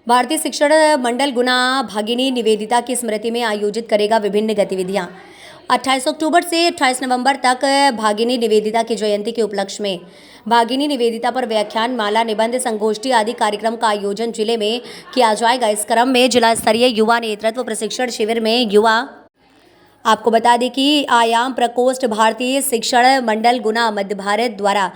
भारतीय शिक्षण मंडल गुना भागिनी निवेदिता की स्मृति में आयोजित करेगा विभिन्न गतिविधियां। 28 अक्टूबर से 28 नवंबर तक भागिनी निवेदिता की जयंती के उपलक्ष्य में भागिनी निवेदिता पर व्याख्यान माला, निबंध, संगोष्ठी आदि कार्यक्रम का आयोजन जिले में किया जाएगा। इस क्रम में जिला स्तरीय युवा नेतृत्व प्रशिक्षण शिविर में युवा आपको बता दें कि आयाम प्रकोष्ठ भारतीय शिक्षण मंडल गुना मध्य भारत द्वारा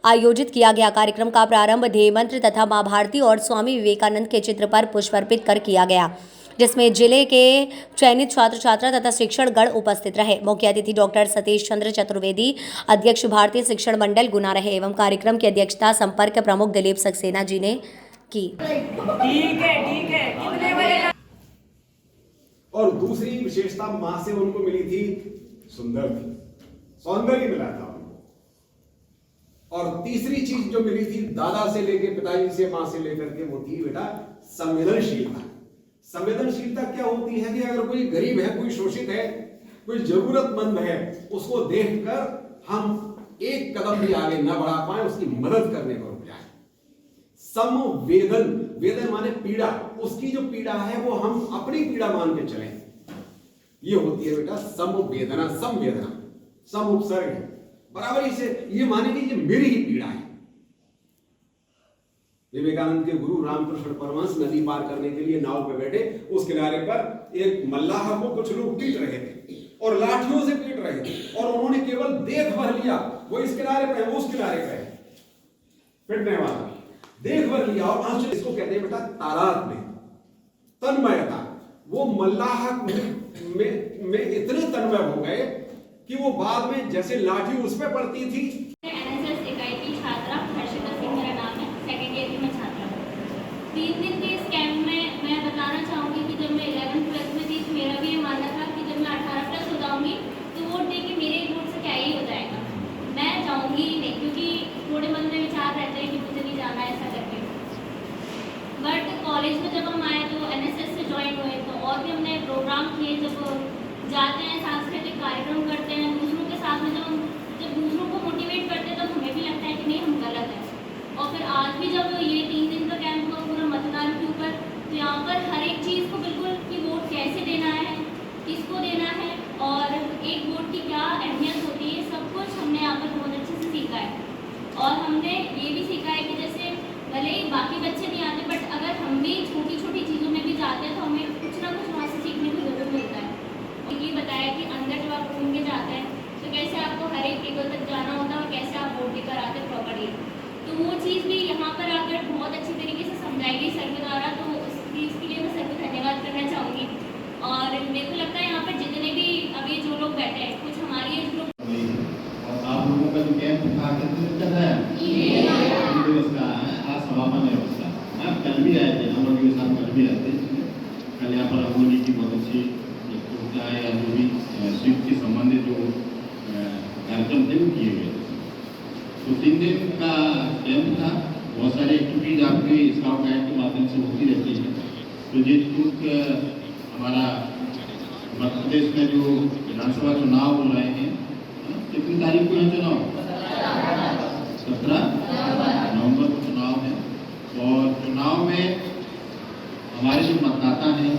आयोजित किया गया। कार्यक्रम का प्रारंभ ध्येय मंत्र तथा मां भारती और स्वामी विवेकानंद के चित्र पर पुष्प अर्पित कर किया गया, जिसमें जिले के चयनित छात्र छात्रा तथा शिक्षणगण उपस्थित रहे। मुख्य अतिथि डॉक्टर सतीश चंद्र चतुर्वेदी, अध्यक्ष भारतीय शिक्षण मंडल गुना रहे एवं कार्यक्रम की अध्यक्षता संपर्क प्रमुख दिलीप सक्सेना जी ने की। ठीक है। और दूसरी विशेषता मां से उनको मिली थी सुंदर थी, सौंदर्य मिला था उनको। और तीसरी चीज जो मिली थी दादा से लेके पिताजी से, मां से लेकर के, वो थी बेटा संवेदनशीलता। संवेदनशीलता क्या होती है कि अगर कोई गरीब है, कोई शोषित है, कोई जरूरतमंद है, उसको देखकर हम एक कदम भी आगे न बढ़ा पाए, उसकी मदद करने पर रुक जाए। संवेदन, वेदन माने पीड़ा, उसकी जो पीड़ा है वो हम अपनी पीड़ा मान के चलें, ये होती है बेटा संवेदना। संवेदना सम उपसर्ग है, बराबरी से ये माने कि ये मेरी ही पीड़ा है। विवेकानंद के गुरु रामकृष्ण परमहंस नदी पार करने के लिए नाव पे बैठे, उस किनारे पर एक मल्लाह को कुछ लोग पीट रहे थे और लाठियों से पीट रहे थे, और उन्होंने केवल देख भर लिया, वो इस किनारे पे है, वो उस किनारे पे है, पिटने वाला देख भर लिया। और आश्चर्य, इसको कहते हैं बेटा तादात्म्य, तन्मयता। वो मल्लाह में इतने तन्मय हो गए कि वो बाद में जैसे लाठी उस पे पड़ती थी। एनएसएस इकाई की छात्रा हर्षिता सिंह मेरा नाम है, सेकेंड ईयर की मैं छात्रा हूँ। 3 दिन के इस कैंप में मैं बताना चाहूँगी कि जब मैं 11th-12th में थी तो मेरा भी ये मानना था कि जब मैं 18+ हो जाऊँगी तो वोट दे के मेरे वोट से क्या ही हो जाएगा, मैं जाऊँगी ही नहीं, क्योंकि थोड़े मन में विचार रहते हैं कि मुझे नहीं जाना ऐसा करके। बट कॉलेज में जब हम आए तो एनएसएस से ज्वाइन हुए तो और भी हमने प्रोग्राम किए। जब जाते हैं, सांस्कृतिक कार्यक्रम करते हैं दूसरों के साथ में, जब दूसरों को मोटिवेट करते हैं तब हमें भी लगता है कि नहीं हम गलत हैं। और फिर आज भी जब ये 3 दिन का कैंप हुआ पूरा मतदान के ऊपर, तो यहाँ पर हर एक चीज़ को बिल्कुल कि वोट कैसे देना है, किसको देना है और एक वोट की क्या अहमियत होती है, सब कुछ हमने यहाँ पर बहुत अच्छे से सीखा है। और हमने ये भी सीखा है कि जैसे भले ही बाकी बच्चे नहीं आते, बट अगर हम भी छोटी छोटी चीज़ों में भी जाते हैं तो हमें कुछ ना कुछ वहाँ से सीखने को जरूर मिलता है। ये बताया कि अंदर जब आप घूम के जाते हैं तो कैसे आपको हर एक टेबल तक जाना होता है और कैसे आप वोट लेकर आते हैं प्रॉपर्ली, तो वो चीज़ भी यहाँ पर आकर बहुत अच्छी तरीके से समझाई गई सर के द्वारा। तो उस चीज़ के लिए मैं सर को धन्यवाद करना चाहूँगी। और मेरे को लगता है यहाँ पर जितने भी अभी जो लोग बैठे हैं, कुछ हमारी एज ग्रुप, आप लोगों का जो कैंप था कितने दिन चल रहा है? 3 दिवस का है। आज समापन है उसका। आप कल भी आए थे, हम लोग के साथ कल भी रहते हैं। कल यहाँ पर अमोली की बहुत अच्छी होता है या जो भी स्वीप के संबंधित जो कार्यक्रम थे वो किए गए थे। तो 3 दिन का कैंप था। बहुत सारी एक्टिविटीज आपके स्काउट गाइड के माध्यम से होती रहती है। तो जिस हमारा मध्य प्रदेश में जो विधानसभा चुनाव हो रहे हैं, कितनी तारीख को है चुनाव? 17 नवंबर को चुनाव है। और चुनाव में हमारे जो मतदाता हैं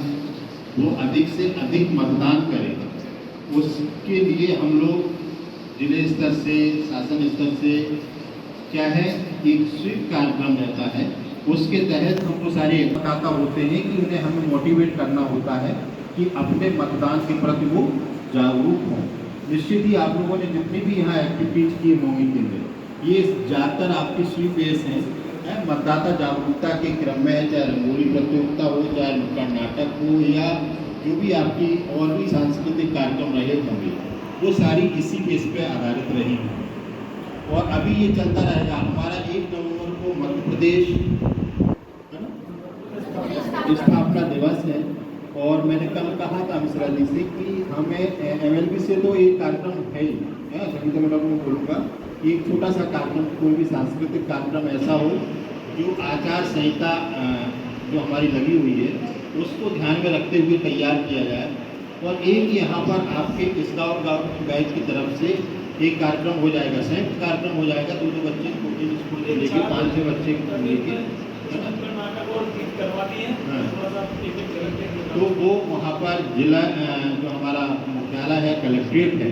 वो अधिक से अधिक मतदान करें, उसके लिए हम लोग जिले स्तर से, शासन स्तर से क्या है, एक स्वीप कार्यक्रम रहता है। उसके तहत हमको सारे मतदाता होते हैं कि उन्हें हमें मोटिवेट करना होता है कि अपने मतदान के प्रति वो जागरूक हों। निश्चित ही आप लोगों ने जितनी भी यहाँ एक्टिविटीज की होंगी दिन में, ये ज़्यादातर आपकी स्वीप बेस हैं, मतदाता जागरूकता के क्रम में है, चाहे रंगोली प्रतियोगिता हो, चाहे नुक्कड़ नाटक हो, या जो भी आपकी और भी सांस्कृतिक कार्यक्रम रहे होंगे, वो सारी इसी बेस पे आधारित रही हैं। और अभी ये चलता रहेगा। हमारा 1 नवंबर को मध्य प्रदेश स्थापना दिवस है। और मैंने कल कहा था मिश्रा जी से कि हमें MLB से तो एक कार्यक्रम है ही, सभी तो मैं लोगों को बोलूँगा, एक छोटा सा कार्यक्रम, कोई भी सांस्कृतिक कार्यक्रम ऐसा हो जो आचार संहिता जो हमारी लगी हुई है उसको ध्यान में रखते हुए तैयार किया जाए। और एक यहाँ पर आपके स्काउट गाइड की तरफ से एक कार्यक्रम हो जाएगा, संयुक्त कार्यक्रम हो जाएगा। 2 बच्चे, 2 स्कूल से लेकर 5-6 बच्चे लेके और ठीक करवाती है। हाँ। थोड़ा सा एक-एक करके तो वो वहाँ पर जिला जो हमारा मुख्यालय है, कलेक्ट्रेट है,